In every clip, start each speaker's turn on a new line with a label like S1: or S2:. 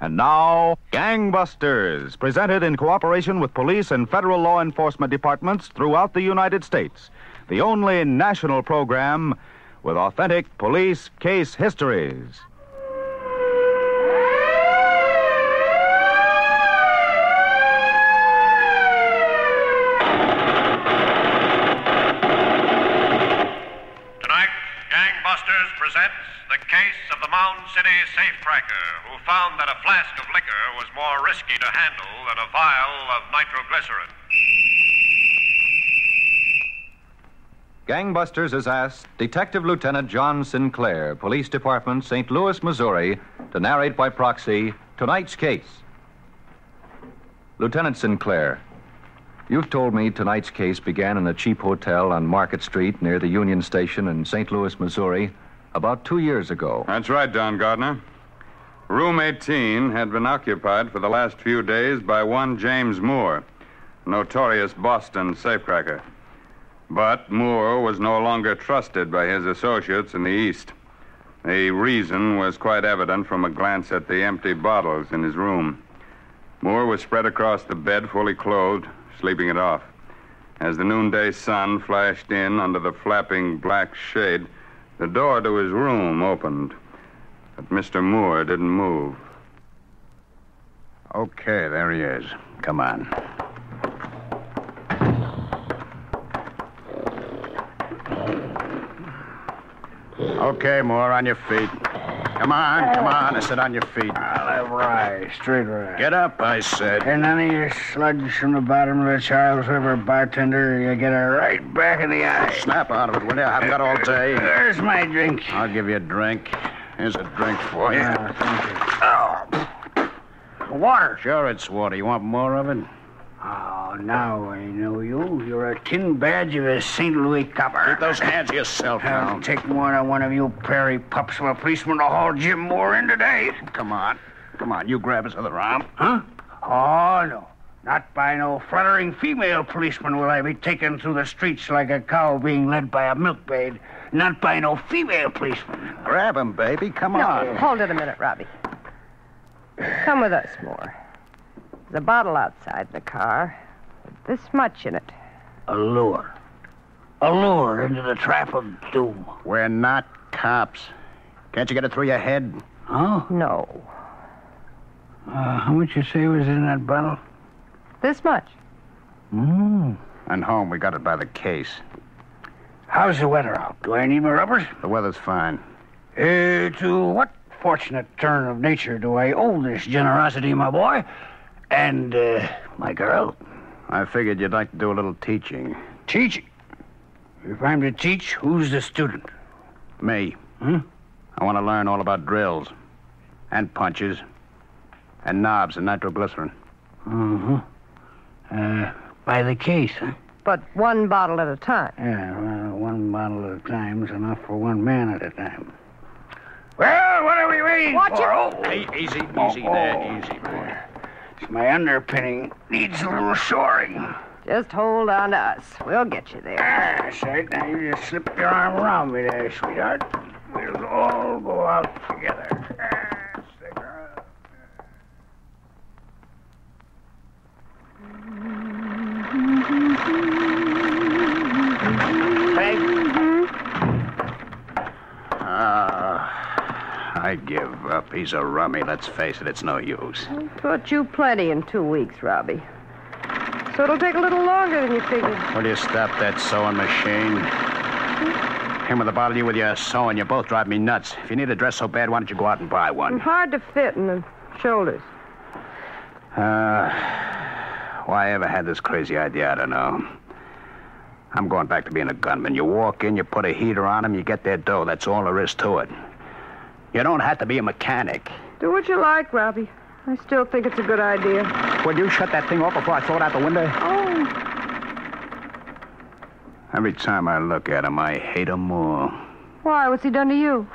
S1: And now, Gangbusters, presented in cooperation with police and federal law enforcement departments throughout the United States. The only national program with authentic police case histories.
S2: Tonight, Gangbusters presents the case of the Mound City Safecracker, who found that a flask of liquor was more risky to handle than a vial of nitroglycerin.
S1: Gangbusters has asked Detective Lieutenant John Sinclair, Police Department, St. Louis, Missouri, to narrate by proxy tonight's case. Lieutenant Sinclair, you've told me tonight's case began in a cheap hotel on Market Street near the Union Station in St. Louis, Missouri, about 2 years ago.
S3: That's right, Don Gardiner. Room 18 had been occupied for the last few days by one James Moore, notorious Boston safecracker. But Moore was no longer trusted by his associates in the East. The reason was quite evident from a glance at the empty bottles in his room. Moore was spread across the bed, fully clothed, sleeping it off. As the noonday sun flashed in under the flapping black shade, the door to his room opened. But Mr. Moore didn't move.
S4: Okay, there he is. Come on. Okay, Moore, on your feet. Come on. I said on your feet.
S5: I'll have rye, straight rye.
S4: Get up, I said.
S5: And none of your sludge from the bottom of the Charles River, bartender. You get her right back in the eye.
S4: Snap out of it, will you? I've got all day.
S5: There's my drink.
S4: I'll give you a drink. Here's a drink for you.
S5: Thank you. Water.
S4: Sure, it's water. You want more of it?
S5: Oh, now I know you. You're a tin badge of a St. Louis copper.
S4: Keep those hands to yourself now.
S5: I'll take more than one of you prairie pups from a policeman to haul Jim Moore in today.
S4: Come on. You grab his other arm.
S5: Huh? Oh, no. Not by no fluttering female policeman will I be taken through the streets like a cow being led by a milkmaid. Not by no female policeman.
S4: Grab him, baby. Come on.
S6: No, hold it a minute, Robbie. Come with us, Moore. There's a bottle outside the car. With this much in it.
S5: A lure. A lure into the trap of doom.
S4: We're not cops. Can't you get it through your head?
S5: Oh?
S6: No.
S5: How much you say was in that bottle?
S6: This much.
S5: Mm.
S4: And home, we got it by the case.
S5: How's the weather out? Do I need my rubbers?
S4: The weather's fine.
S5: To what fortunate turn of nature do I owe this generosity, my boy? And, my girl?
S4: I figured you'd like to do a little teaching.
S5: Teaching? If I'm to teach, who's the student?
S4: Me.
S5: Huh?
S4: I want to learn all about drills. And punches. And knobs and nitroglycerin.
S5: By the case, huh?
S6: But one bottle at a time.
S5: Yeah, well, one bottle at a time is enough for one man at a time. Well, what are we waiting
S6: Watch
S5: for?
S6: it.
S5: Oh.
S4: Hey, easy there, easy, boy.
S5: My underpinning needs a little shoring.
S6: Just hold on to us. We'll get you there.
S5: That's right. Now you just slip your arm around me there, sweetheart. We'll all go out together. Stick around.
S4: I give up. He's a rummy. Let's face it, it's no use.
S6: Taught you plenty in 2 weeks, Robbie. So it'll take a little longer than you figured.
S4: Will you stop that sewing machine? Him with the bottle, you with your sewing. You both drive me nuts. If you need a dress so bad, why don't you go out and buy one?
S6: Hard to fit in the shoulders.
S4: Why I ever had this crazy idea, I don't know. I'm going back to being a gunman. You walk in, you put a heater on them, you get their dough. That's all there is to it. You don't have to be a mechanic.
S6: Do what you like, Robbie. I still think it's a good idea.
S4: Will you shut that thing off before I throw it out the window?
S6: Oh.
S4: Every time I look at him, I hate him more.
S6: Why? What's he done to you?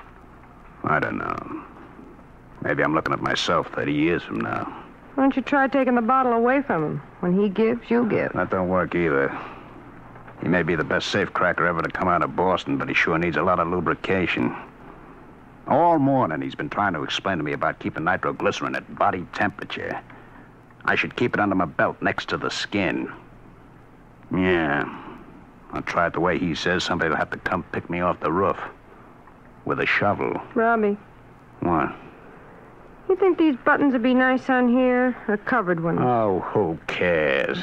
S4: I don't know. Maybe I'm looking at myself 30 years from now.
S6: Why don't you try taking the bottle away from him? When he gives, you give.
S4: That don't work either. He may be the best safecracker ever to come out of Boston, but he sure needs a lot of lubrication. All morning he's been trying to explain to me about keeping nitroglycerin at body temperature. I should keep it under my belt next to the skin. Yeah. I'll try it the way he says. Somebody will have to come pick me off the roof. With a shovel.
S6: Robbie.
S4: What?
S6: You think these buttons would be nice on here? A covered one?
S4: Oh, who cares?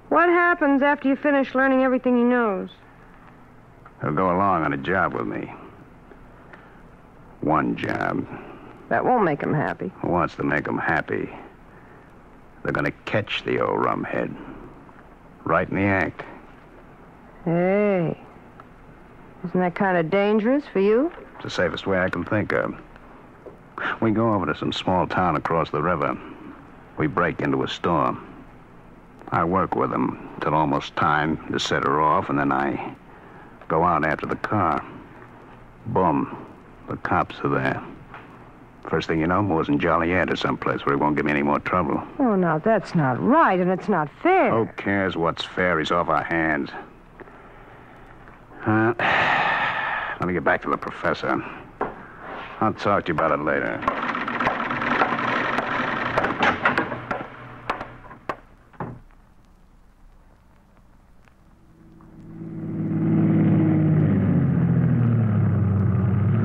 S6: What happens after you finish learning everything he knows?
S4: He'll go along on a job with me. One job.
S6: That won't make him happy.
S4: Who wants to make him happy? They're going to catch the old rumhead. Right in the act.
S6: Hey. Isn't that kind of dangerous for you?
S4: It's the safest way I can think of. We go over to some small town across the river. We break into a store. I work with them till almost time to set her off, and then I go out after the car. Boom. The cops are there. First thing you know, Moore's in Joliet or someplace where he won't give me any more trouble.
S6: Oh, now, that's not right, and it's not fair.
S4: Who cares what's fair? He's off our hands. Let me get back to the professor. I'll talk to you about it later.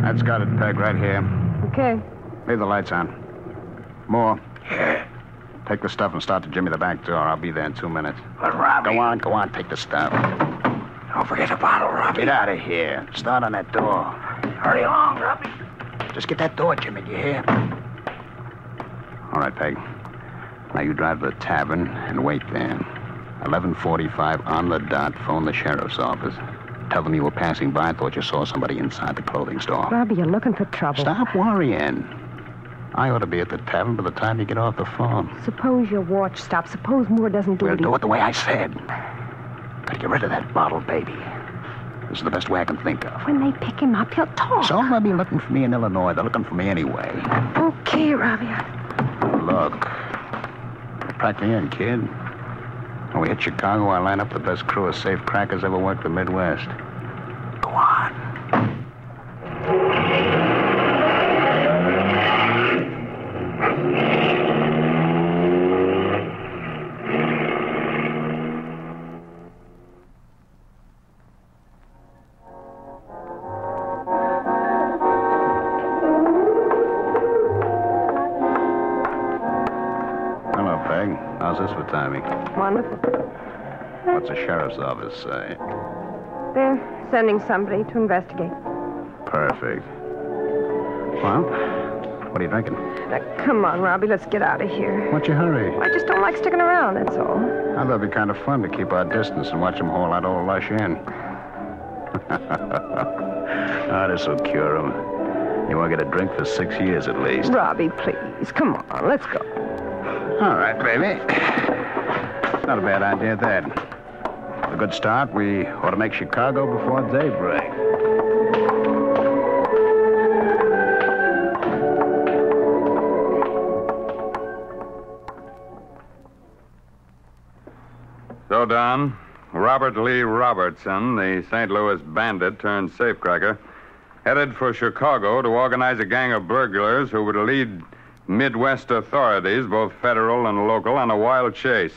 S4: That's got it, Peg, right here.
S6: Okay.
S4: Leave the lights on. Moore.
S5: Yeah.
S4: Take the stuff and start to jimmy the back door. I'll be there in 2 minutes.
S5: But, Robbie...
S4: Go on, take the stuff.
S5: Don't forget the bottle, Robbie.
S4: Get out of here. Start on that door.
S5: Hurry along, Robbie.
S4: Just get that door, Jimmy, do you hear? All right, Peg. Now you drive to the tavern and wait there. 11:45 on the dot. Phone the sheriff's office. Tell them you were passing by and thought you saw somebody inside the clothing store.
S6: Robbie, you're looking for trouble.
S4: Stop worrying. I ought to be at the tavern by the time you get off the phone.
S6: Suppose your watch stops. Suppose Moore doesn't do
S4: We'll
S6: it.
S4: do it the way I said. Gotta get rid of that bottle, baby. This is the best way I can think of.
S6: When they pick him up, he'll talk.
S4: So they'll be looking for me in Illinois. They're looking for me anyway.
S6: Okay, Robbie.
S4: Look. Pack me in, kid. When we hit Chicago, I line up the best crew of Safecrackers ever worked the Midwest. Go on. Hello, Peg. How's this for timing?
S6: Wonderful.
S4: What's the sheriff's office say?
S6: They're sending somebody to investigate.
S4: Perfect. Well, what are you drinking?
S6: Now, come on, Robbie, let's get out of here.
S4: What's your hurry?
S6: I just don't like sticking around, that's all.
S4: I thought it'd be kind of fun to keep our distance and watch them haul that old lush in. This will cure him. You won't get a drink for 6 years at least.
S6: Robbie, please, come on, let's go.
S4: All right, baby. Not a bad idea, that. A good start. We ought to make Chicago before daybreak.
S3: So, Don, Robert Lee Robertson, the St. Louis bandit turned safecracker, headed for Chicago to organize a gang of burglars who would lead Midwest authorities, both federal and local, on a wild chase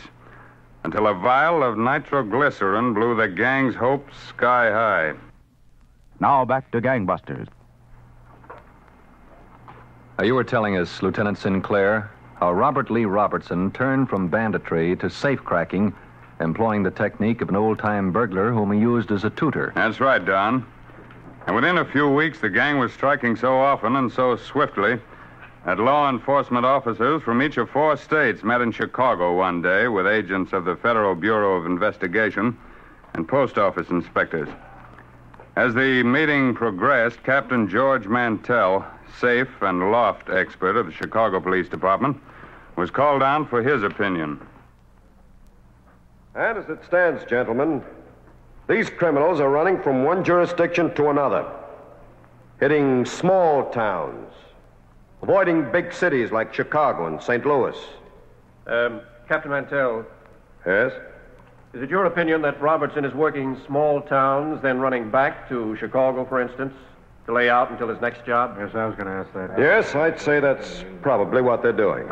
S3: until a vial of nitroglycerin blew the gang's hopes sky high.
S1: Now back to Gangbusters.
S7: You were telling us, Lieutenant Sinclair, how Robert Lee Robertson turned from banditry to safecracking, employing the technique of an old-time burglar whom he used as a tutor.
S3: That's right, Don. And within a few weeks, the gang was striking so often and so swiftly that law enforcement officers from each of 4 states met in Chicago one day with agents of the Federal Bureau of Investigation and post office inspectors. As the meeting progressed, Captain George Mantell, safe and loft expert of the Chicago Police Department, was called on for his opinion.
S8: And as it stands, gentlemen, these criminals are running from one jurisdiction to another, hitting small towns, avoiding big cities like Chicago and St. Louis.
S9: Captain Mantell,
S8: Yes?
S9: is it your opinion that Robertson is working small towns, then running back to Chicago, for instance? To lay out until his next job?
S10: Yes, I was going to ask that.
S8: Yes, I'd say that's probably what they're doing.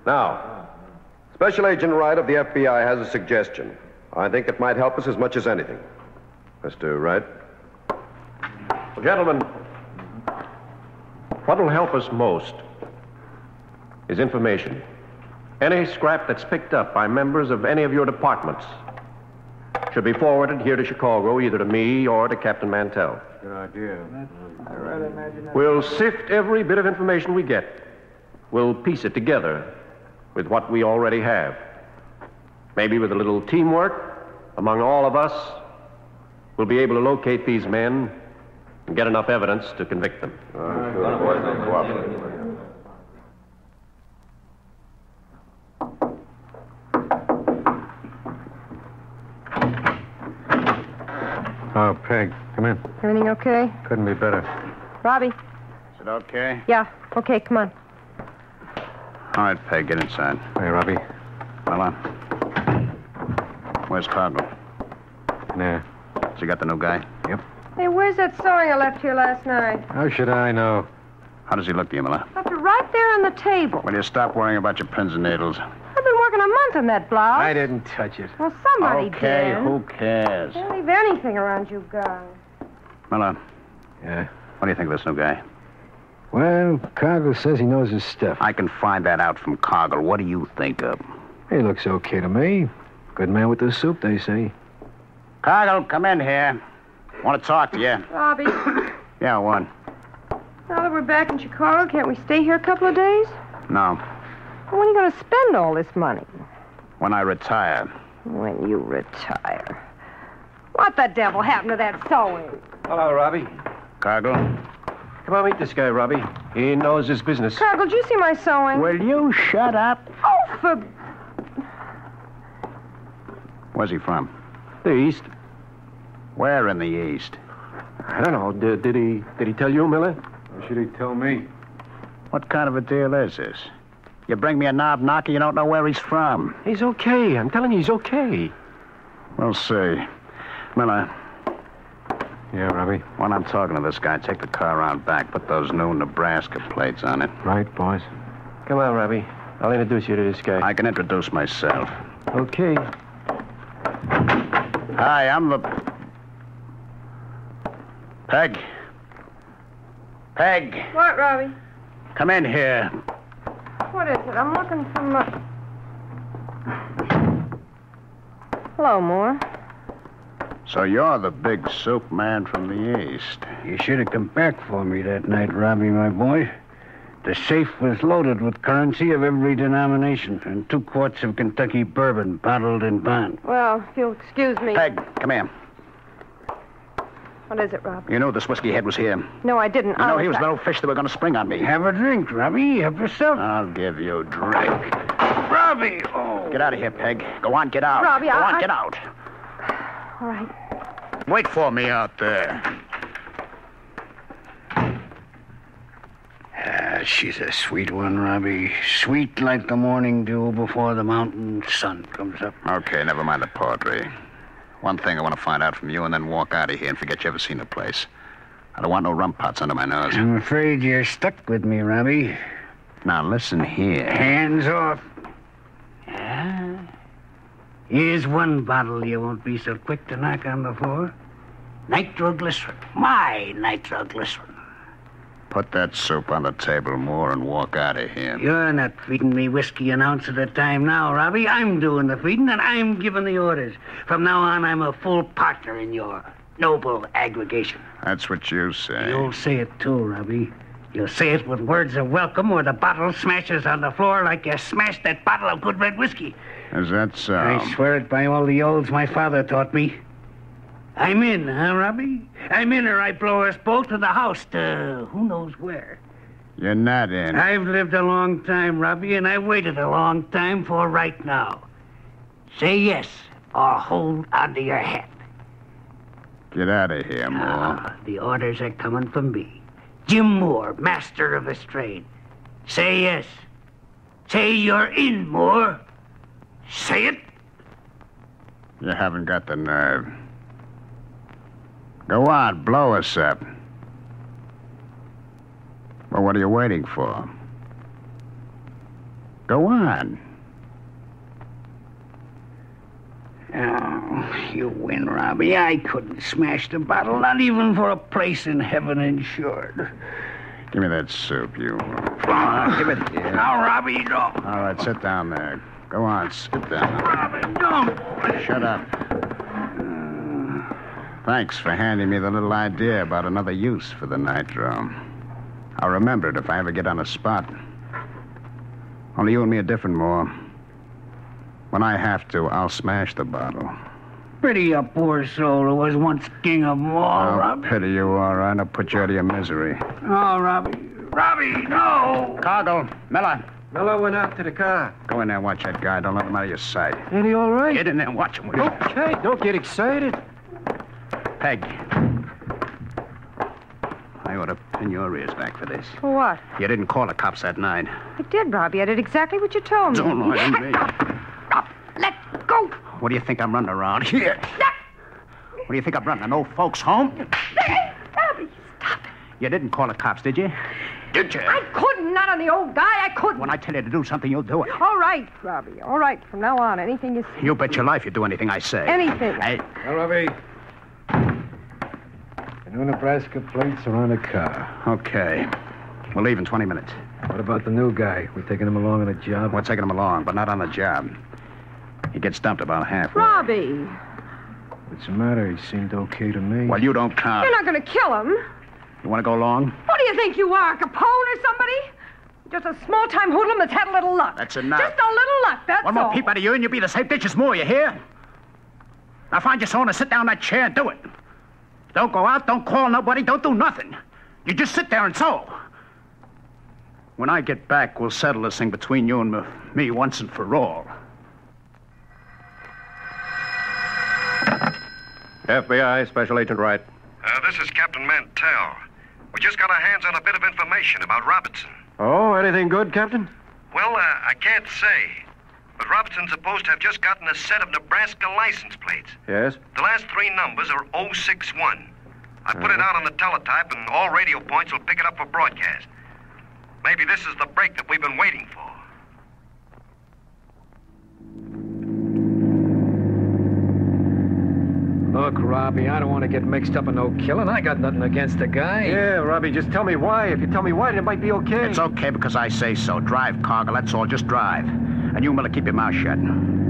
S8: Now, Special Agent Wright of the FBI has a suggestion. I think it might help us as much as anything. Mr. Wright?
S9: Well, gentlemen, what will help us most is information. Any scrap that's picked up by members of any of your departments should be forwarded here to Chicago, either to me or to Captain Mantell.
S10: Good idea.
S9: We'll sift every bit of information we get. We'll piece it together with what we already have. Maybe with a little teamwork among all of us, we'll be able to locate these men and get enough evidence to convict them.
S10: Oh, Peg, come in.
S6: Everything okay?
S10: Couldn't be better.
S6: Robbie?
S4: Is it okay?
S6: Yeah, okay, come on.
S4: All right, Peg, get inside.
S10: Hey, Robbie.
S4: Well, where's Cargill?
S10: Yeah.
S4: Has he got the new guy?
S10: Yep.
S6: Hey, where's that sewing I left here last night?
S10: How should I know?
S4: How does he look to you, Miller?
S6: Left it right there on the table.
S4: Will you stop worrying about your pins and needles?
S6: I've been working a month on that blouse.
S10: I didn't touch it.
S6: Well, somebody
S4: Okay,
S6: did.
S4: who cares?
S6: Don't leave anything around you guys.
S4: Miller,
S10: Yeah?
S4: what do you think of this new guy?
S10: Well, Cargill says he knows his stuff.
S4: I can find that out from Cargill. What do you think of?
S10: He looks okay to me. Good man with the soup, they say.
S4: Cargill, come in here. Want to talk to you.
S6: Robbie,
S4: Yeah, what?
S6: now that we're back in Chicago, can't we stay here a couple of days?
S4: No.
S6: Well, when are you going to spend all this money?
S4: When I retire.
S6: When you retire. What the devil happened to that sewing?
S9: Hello, Robbie.
S4: Cargill?
S9: Come on, meet this guy, Robbie. He knows his business.
S6: Cargill, did you see my sewing?
S4: Will you shut up?
S6: Oh, for...
S4: Where's he from?
S9: The East.
S4: Where in the East?
S9: I don't know. Did he tell you, Miller?
S10: Or should he tell me?
S4: What kind of a deal is this? You bring me a knob knocker, you don't know where he's from.
S9: He's okay. I'm telling you, he's okay.
S4: We'll see. Miller,
S10: Yeah, Robbie.
S4: when I'm talking to this guy, take the car around back. Put those new Nebraska plates on it.
S10: Right, boys?
S9: Come on, Robbie. I'll introduce you to this guy.
S4: I can introduce myself.
S9: Okay.
S4: Hi, I'm the... Peg. Peg,
S6: What, Robbie?
S4: come in here.
S6: What is it? I'm looking for my... Hello, Moore.
S4: So you're the big soup man from the East.
S5: You should have come back for me that night, Robbie, my boy. The safe was loaded with currency of every denomination and 2 quarts of Kentucky bourbon bottled in bond.
S6: Well, if you'll excuse me...
S4: Peg, come here.
S6: What is it, Robbie?
S4: You knew this whiskey head was here.
S6: No, I didn't.
S4: You know he was the little fish that were going to spring on me.
S5: Have a drink, Robbie. Help yourself.
S4: I'll give you a drink.
S5: Robbie! Oh.
S4: Get out of here, Peg. Go on, get out.
S6: Robbie,
S4: Go on,
S6: I-
S4: get out.
S6: All right.
S4: Wait for me out there.
S5: She's a sweet one, Robbie. Sweet like the morning dew before the mountain sun comes up.
S4: Okay, never mind the poetry. One thing I want to find out from you and then walk out of here and forget you ever seen the place. I don't want no rum pots under my nose.
S5: I'm afraid you're stuck with me, Robbie.
S4: Now listen here.
S5: Hands off. Ah. Here's one bottle you won't be so quick to knock on the floor. Nitroglycerin. My nitroglycerin.
S4: Put that soup on the table, Moore, and walk out of here.
S5: You're not feeding me whiskey an ounce at a time now, Robbie. I'm doing the feeding, and I'm giving the orders. From now on, I'm a full partner in your noble aggregation.
S4: That's what you say.
S5: You'll say it, too, Robbie. You'll say it with words of welcome or the bottle smashes on the floor like you smashed that bottle of good red whiskey.
S4: Is that so?
S5: I swear it by all the oaths my father taught me. I'm in, huh, Robbie? I'm in or I blow us both to the house to who knows where.
S4: You're not in.
S5: I've lived a long time, Robbie, and I've waited a long time for right now. Say yes or hold onto your hat.
S4: Get out of here, Moore.
S5: Ah, the orders are coming from me. Jim Moore, master of his trade. Say yes. Say you're in, Moore. Say it.
S4: You haven't got the nerve. Go on, blow us up. Well, what are you waiting for? Go on.
S5: Oh, you win, Robbie. I couldn't smash the bottle, not even for a place in heaven insured.
S4: Give me that soup, you.
S5: Give it here. Now, Robbie, don't.
S4: All right, sit down there. Go on, sit down.
S5: Robbie, don't.
S4: Shut up. Thanks for handing me the little idea about another use for the nitro. I'll remember it if I ever get on a spot. Only you and me are different, Moore. When I have to, I'll smash the bottle.
S5: Pity a poor soul who was once king of them all, Robbie.
S4: Pity you, all right. I'll put you out of your misery.
S5: Oh, Robbie. Robbie, no!
S4: Cargill, Miller.
S9: Miller went out to the car.
S4: Go in there and watch that guy. Don't let him out of your sight.
S9: Ain't he all right?
S4: Get in there and watch him, will you?
S9: Okay, don't get excited.
S4: Peg. I ought to pin your ears back for this.
S6: For what?
S4: You didn't call the cops that night.
S6: I did, Robbie. I did exactly what you told me.
S4: Don't lie to me.
S6: Let go!
S4: What do you think I'm running around here? What do you think I'm running? An old folks' home?
S6: Robbie, stop it.
S4: You didn't call the cops, did you? Did you?
S6: I couldn't. Not on the old guy. I couldn't.
S4: When I tell you to do something, you'll do it.
S6: All right, Robbie. All right. From now on, anything you say.
S4: You bet your life you do anything I say.
S6: Anything.
S4: Hey.
S10: Now, Robbie. The new Nebraska plates are on the car.
S4: Okay. We'll leave in 20 minutes.
S10: What about the new guy? We taking him along on a job?
S4: We're taking him along, but not on the job. He gets dumped about halfway.
S6: Robbie.
S10: What's the matter? He seemed okay to me.
S4: Well, you don't count.
S6: You're not going to kill him.
S4: You want to go along?
S6: What do you think you are, Capone or somebody? Just a small-time hoodlum that's had a little luck.
S4: That's enough.
S6: Just a little luck, that's
S4: One more
S6: all.
S4: peep out of you and you'll be the safe ditch as more, you hear? Now find your soul and sit down in that chair and do it. Don't go out, don't call nobody, don't do nothing. You just sit there and sew. When I get back, we'll settle this thing between you and me once and for all.
S9: FBI, Special Agent Wright.
S2: This is Captain Mantell. We just got our hands on a bit of information about Robertson.
S9: Oh, anything good, Captain?
S2: Well, I can't say. But Robertson's supposed to have just gotten a set of Nebraska license plates.
S9: Yes?
S2: The last three numbers are 061. I put it out on the teletype, and all radio points will pick it up for broadcast. Maybe this is the break that we've been waiting for.
S10: Look, Robbie, I don't want to get mixed up in no killing. I got nothing against the guy.
S9: Yeah, Robbie, just tell me why. If you tell me why, then it might be okay.
S4: It's okay because I say so. Drive, Cargill, that's all. Just drive. And you, Miller, keep your mouth shut.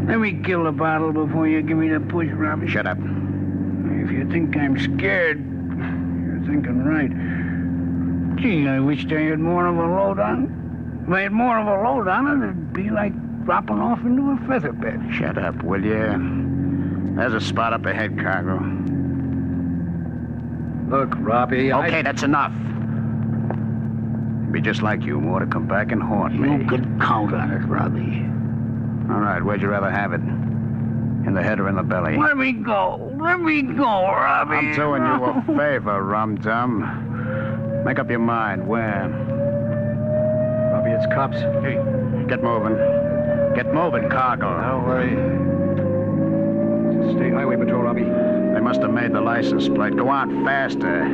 S5: Let me kill the bottle before you give me the push, Robbie.
S4: Shut up.
S5: If you think I'm scared, you're thinking right. Gee, I wished I had more of a load on. If I had more of a load on it, it'd be like dropping off into a feather bed.
S4: Shut up, will you? There's a spot up ahead, Cargill.
S10: Look, Robbie,
S4: Okay, that's enough. It'd be just like you, Moore, to come back and haunt me.
S5: You can count on it, Robbie.
S4: All right, where'd you rather have it? In the head or in the belly?
S5: Let me go. Let me go, Robbie.
S4: I'm doing you a favor, rum-dum. Make up your mind. Where?
S10: Robbie, it's cops.
S4: Hey, get moving. Get moving, Cargill.
S9: Don't worry.
S10: State Highway Patrol, Robbie.
S4: They must have made the license plate. Go on faster.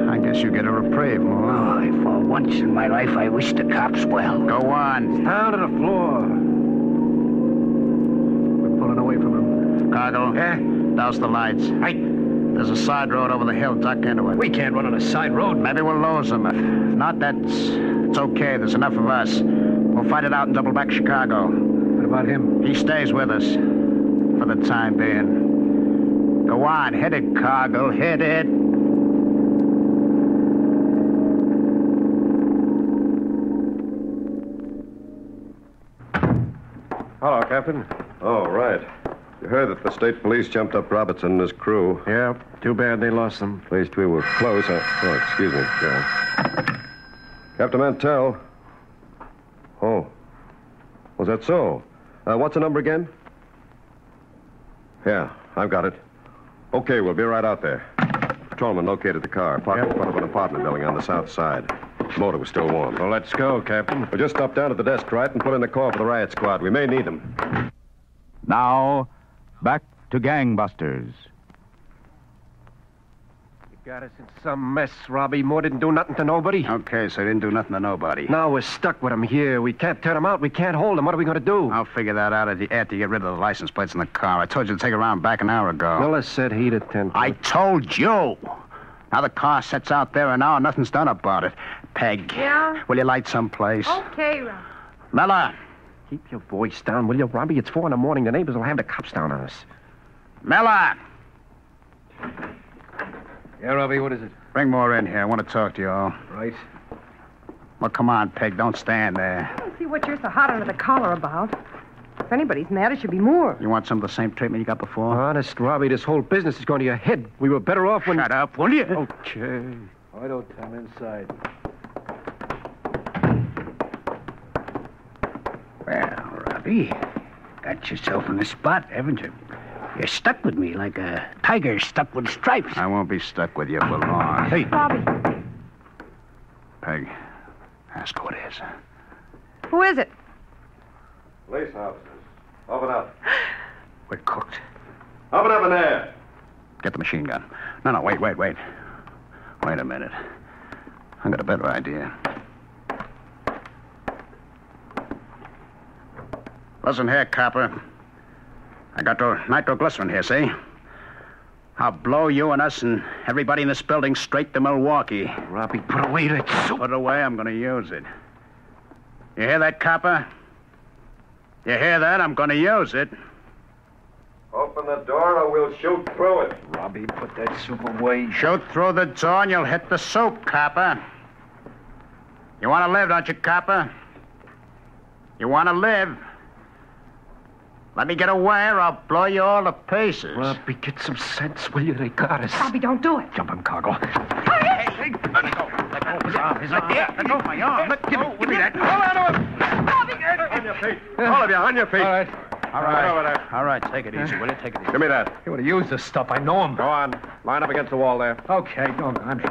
S4: I guess you get a reprieve, Moore.
S5: Oh, for once in my life, I wish the cops well.
S4: Go on.
S9: Down to the floor.
S10: We're pulling away from him.
S4: Cargill.
S9: Yeah?
S4: Douse the lights.
S10: Hey,
S4: There's a side road over the hill. Duck into it.
S10: we can't run on a side road.
S4: Maybe we'll lose them. If not, it's okay. There's enough of us. We'll fight it out and double back Chicago.
S10: What about him?
S4: He stays with us. For the time being. Go on, hit it, Cargill, hit it.
S9: Hello, Captain.
S8: Oh, right. You heard that the state police jumped up Robertson and his crew.
S9: Yeah, too bad they lost them.
S8: Pleased we were close. Oh, excuse me. Yeah. Captain Mantell. Oh. Was that so? What's the number again? Yeah, I've got it. Okay, we'll be right out there. Patrolman located the car, parked in front of an apartment building on the south side. The motor was still warm.
S9: Well, let's go, Captain.
S8: We just stopped down at the desk, right, and put in a call for the riot squad. We may need them.
S1: Now, back to Gangbusters.
S9: Got us in some mess, Robbie. Moore didn't do nothing to nobody.
S4: Okay, so he didn't do nothing to nobody.
S9: Now we're stuck with him here. We can't turn him out. We can't hold him. What are we going to do?
S4: I'll figure that out after you get rid of the license plates in the car. I told you to take it around back an hour ago.
S9: Miller said he'd attend to
S4: I
S9: it.
S4: told you. Now the car sits out there an hour, nothing's done about it. Peg.
S6: Yeah?
S4: Will you light someplace?
S6: Okay, Rob.
S4: Miller.
S9: Keep your voice down, will you, Robbie? It's 4 a.m. The neighbors will have the cops down on us.
S4: Miller.
S10: Yeah, Robbie, what is it?
S4: Bring Moore in here. I want to talk to you all.
S10: Right.
S4: Well, come on, Peg. Don't stand there.
S6: I don't see what you're so hot under the collar about. If anybody's mad, it should be Moore.
S4: You want some of the same treatment you got before?
S9: Honest, Robbie, this whole business is going to your head. We were better off when...
S4: Shut up, will you?
S9: Okay.
S10: Why don't I'm inside?
S5: Well, Robbie, got yourself in a spot, haven't you? You're stuck with me like a tiger stuck with stripes.
S4: I won't be stuck with you for long. Hey,
S6: Bobby,
S4: Peg, ask who it is.
S6: who is it?
S8: Police officers. Open up.
S4: We're cooked.
S8: Open up in there.
S4: Get the machine gun. No, wait. Wait a minute. I got a better idea. Listen here, copper. I got nitroglycerin here, see? I'll blow you and us and everybody in this building straight to Milwaukee.
S9: Robbie, put away that soup.
S4: Put it away, I'm going to use it. You hear that, copper? You hear that? I'm going to use it.
S8: Open the door or we'll shoot through it.
S10: Robbie, put that soup away.
S4: Shoot through the door and you'll hit the soup, copper. You want to live, don't you, copper? You want to live? Let me get away or I'll blow you all to pieces.
S9: Robbie, get some sense, will you? They got us.
S6: Bobby, don't do it.
S10: Jump him, Cargo.
S4: Hey, let go. Let go of his arm. His arm. Let go of my arm. Give me that.
S8: On your feet. All of you, on your feet.
S10: All right.
S8: Over there.
S4: All right, take it easy, will you? Take it easy.
S8: Give me that.
S10: You want to use this stuff. I know him.
S8: Go on. Line up against the wall there.
S10: Okay, don't. I'm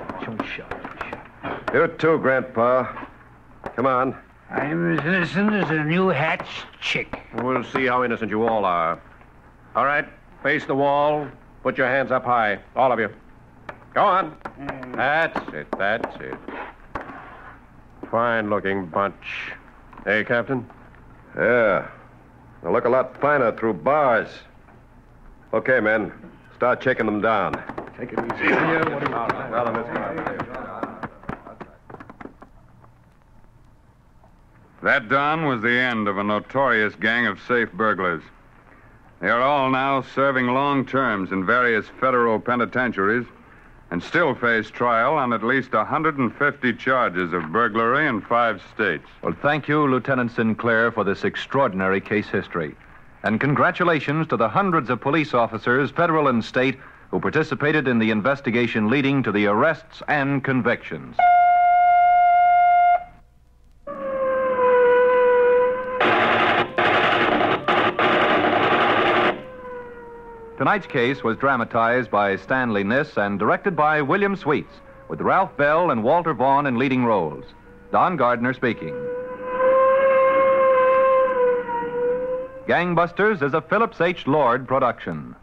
S10: shut.
S8: You too, Grandpa. Come on.
S5: I'm as innocent as a new hatched chick.
S9: We'll see how innocent you all are. All right, face the wall. Put your hands up high. All of you. Go on. That's it. Fine-looking bunch. Hey, Captain?
S8: Yeah. They look a lot finer through bars. Okay, men. Start checking them down.
S10: Take it easy.
S3: That, Don, was the end of a notorious gang of safe burglars. They are all now serving long terms in various federal penitentiaries and still face trial on at least 150 charges of burglary in 5 states.
S7: Well, thank you, Lieutenant Sinclair, for this extraordinary case history. And congratulations to the hundreds of police officers, federal and state, who participated in the investigation leading to the arrests and convictions. Tonight's case was dramatized by Stanley Niss and directed by William Sweets, with Ralph Bell and Walter Vaughn in leading roles. Don Gardiner speaking. Gangbusters is a Phillips H. Lord production.